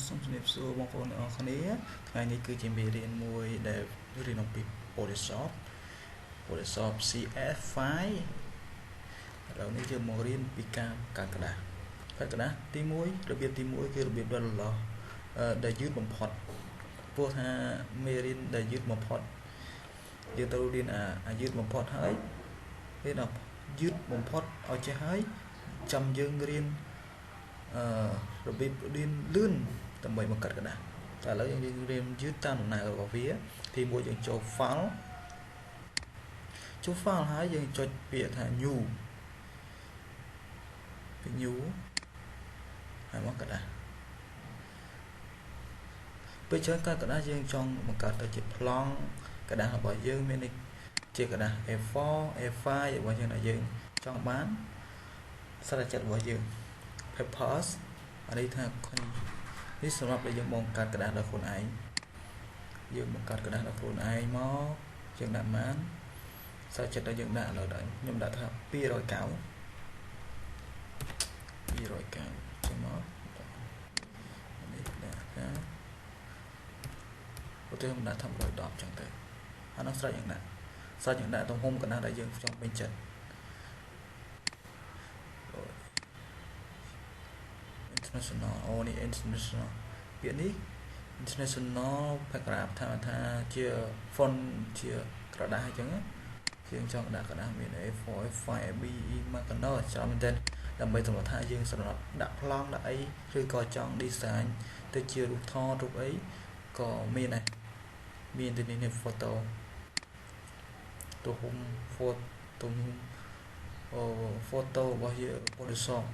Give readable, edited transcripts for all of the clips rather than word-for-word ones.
សូមជម្រាបសួរបងប្អូនទាំងអស់គ្នាថ្ងៃនេះគឺជាមេរៀនមួយដែលរៀនអំពី Photoshop CS5 ឥឡូវនេះយើងមករៀនពីការកាត់ក្តារទី1របៀបទី1គឺរបៀបដ៏ល្អដែលយឺតបំផុតព្រោះថាមេរៀនដែលយឺតបំផុតយើងត្រូវរៀនអាយឺតបំផុតហើយរៀនយឺតបំផុតឲ្យចេះហើយចាំយើងរៀនរបៀបរៀនលឿនដើម្បីបង្កើតក្តារតែឥឡូវយើងរៀនយឺតតាមដំណើររបស់វាទី1យើងចូល file ហើយយើងចុចពាក្យថា new ហើយមកក្តារពេលច្រើនក្តារយើងចង់បង្កើតទៅជាប្លង់ក្តាររបស់យើងមានជាក្តារ A4 A5 របស់យើងដែលយើងចង់បានសារចិត្តរបស់យើង papers នេះថានេះសម្រាប់ដែលយើងបង្កើតក្តារដល់ខ្លួនឯងយើងបង្កើតក្តារដល់ខ្លួនឯងមកយើងដាក់បានសារចិត្តដែលយើងដាក់ឥឡូវដល់ខ្ញុំដាក់ថា290ចេញមកនេះដាក់ថាឧទាហរណ៍ដាក់ថា110ចឹងទៅអានោះស្រេចយើងដាក់ទំហំក្តារដែលយើងចង់ពេញចិត្តinternational នេះ international ពាក្យនេះ international paragraph ថាជា font ជាក្រដាសអញ្ចឹងយើងចង់ដាក់ក្រដាសមាន A4 A5 AB marker ច្រើនមែនទែនដើម្បីសម្រាប់ថាយើងសម្រាប់ដាក់ប្លង់ដាក់អីឬក៏ចង់ design ទៅជារូបថតរូបអីក៏មានដែរមានទីនេះ photo ទំហំ photo របស់យើង Photoshop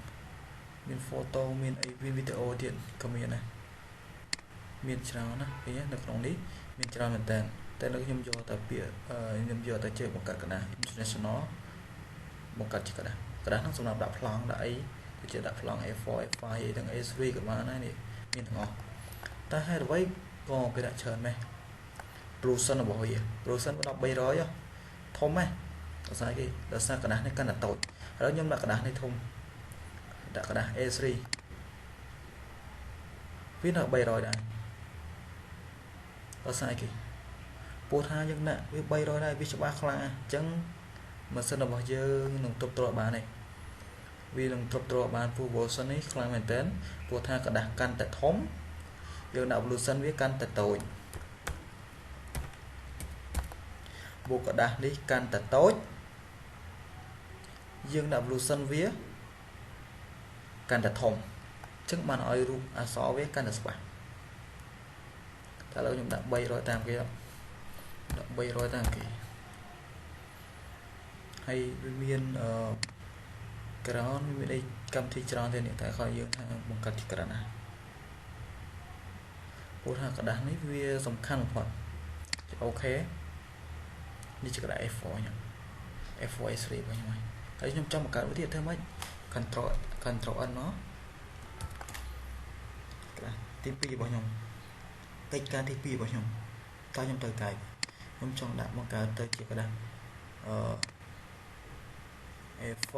មាន photo មានអីវីដេអូទៀតក៏មានដែរមានច្រើនណាឃើញនៅក្នុងនេះមានច្រើនមែនតើតែនៅខ្ញុំយកតែពាក្យខ្ញុំយកតែជើងបង្កើតក្តារ international បង្កើតជាក្តារហ្នឹងសម្រាប់ដាក់ប្លង់ដាក់អីទៅជាដាក់ប្លង់ A4 A5 ទាំង A3 ក៏បានដែរនេះមានទាំងអស់តែហេតុអ្វីក៏គេដាក់ច្រើនម៉េះ resolution របស់វា resolution 1300ធំម៉េះដោយសារគេដោយសារក្តារនេះកាន់តែតូចឥឡូវខ្ញុំដាក់ក្តារនេះធំដាក់ក្តារ A3 វានៅ300ដែរដោយសារគេពោលថាយើងដាក់វា300ដែរវាច្បាស់ខ្លាំងអញ្ចឹងម៉ាស៊ីនរបស់យើងនឹងទប់ទ្រាំបានទេវានឹងទប់ទ្រាំបានព្រោះ version នេះខ្លាំងមែនតើព្រោះថាក្តារកាន់តែធំយើងដាក់ version វាកាន់តែតូចបើក្តារនេះកាន់តែតូចយើងដាក់ version វាកាន់តែធំអញ្ចឹងបានឲ្យរូបអក្សរវាកាន់តែច្បាស់តែឥឡូវខ្ញុំដាក់300តាមគេដាក់300តាមគេហើយវាមានground មានអីកម្មវិធីច្រើនទេនេះតែខំយើងថាបង្កើតជាក្តារណាព្រោះថាក្តារនេះវាសំខាន់បំផុតអូខេនេះជាក្តារ A4 ខ្ញុំ A4 A3 របស់ខ្ញុំហើយខ្ញុំចង់បង្កើតវាទៀតធ្វើម៉េច Control N មកក្តារទី2របស់ខ្ញុំកិច្ចការទី2របស់ខ្ញុំតើខ្ញុំត្រូវកាយខ្ញុំចង់ដាក់បង្កើតទៅជាក្តារA4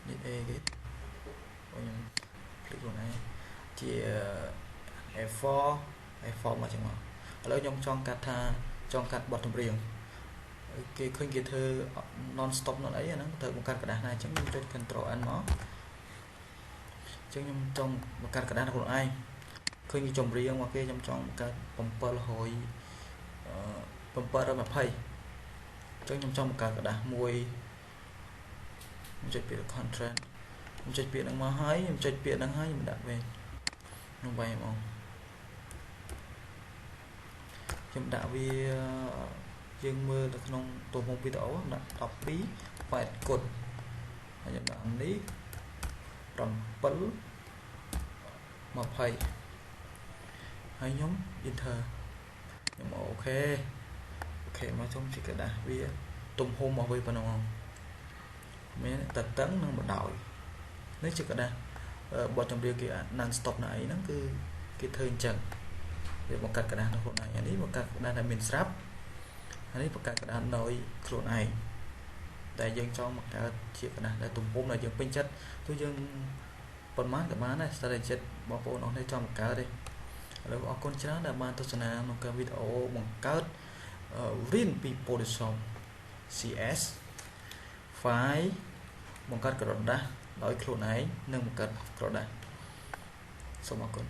នេះ A គេខ្ញុំភ្លេចខ្លួនឯងជា A4 មកចឹងមកឥឡូវខ្ញុំចង់កាត់បទចម្រៀងគេឃើញគេធ្វើ non stop នោះអីអាហ្នឹងត្រូវបង្កើតក្តារណាអញ្ចឹងខ្ញុំចុច Control N មកអញ្ចឹងខ្ញុំចង់បង្កើតក្តារខ្លួនឯងឃើញគេចម្រៀងមកគេខ្ញុំចង់បង្កើត720អញ្ចឹងខ្ញុំចង់បង្កើតក្តារមួយខ្ញុំចុចពាក្យ content ខ្ញុំចុចពាក្យហ្នឹងមកហើយខ្ញុំចុចពាក្យហ្នឹងហើយខ្ញុំដាក់វិញខ្ញុំបែរមកខ្ញុំដាក់វាយើងមើលនៅក្នុងទំហំវីដេអូដាក់12 8គុណហើយខ្ញុំដាក់នេះ7 20ហើយខ្ញុំ enter ខ្ញុំអូខេមកខ្ញុំជិះក្តារវាទំហំរបស់វាប៉ុណ្ណឹងមានតតឹងនឹងបដោយនេះជាក្តារបទចម្រៀងគេ non stop ណាអីហ្នឹងគឺគេធ្វើអញ្ចឹងវាបង្កើតក្តាររបស់ខ្លួនឯងអានេះបង្កើតក្តារដែលមានស្រាប់អានេះបង្កើតក្តារដោយខ្លួនឯងតែយើងចង់បង្កើតជាក្តារដែលទំហំដែលយើងពេញចិត្តទោះយើង ប៉ុន្មានក៏បានដែរតែចិត្តបងប្អូនអស់នេះចង់បង្កើតទេឥឡូវអរគុណច្រើនដែលបានទស្សនាក្នុងការវីដេអូបង្កើតរៀនពី Photoshop CS file បង្កើតក្រដាសដោយខ្លួនឯងនិងបង្កើតក្រដាសសូមអរគុណ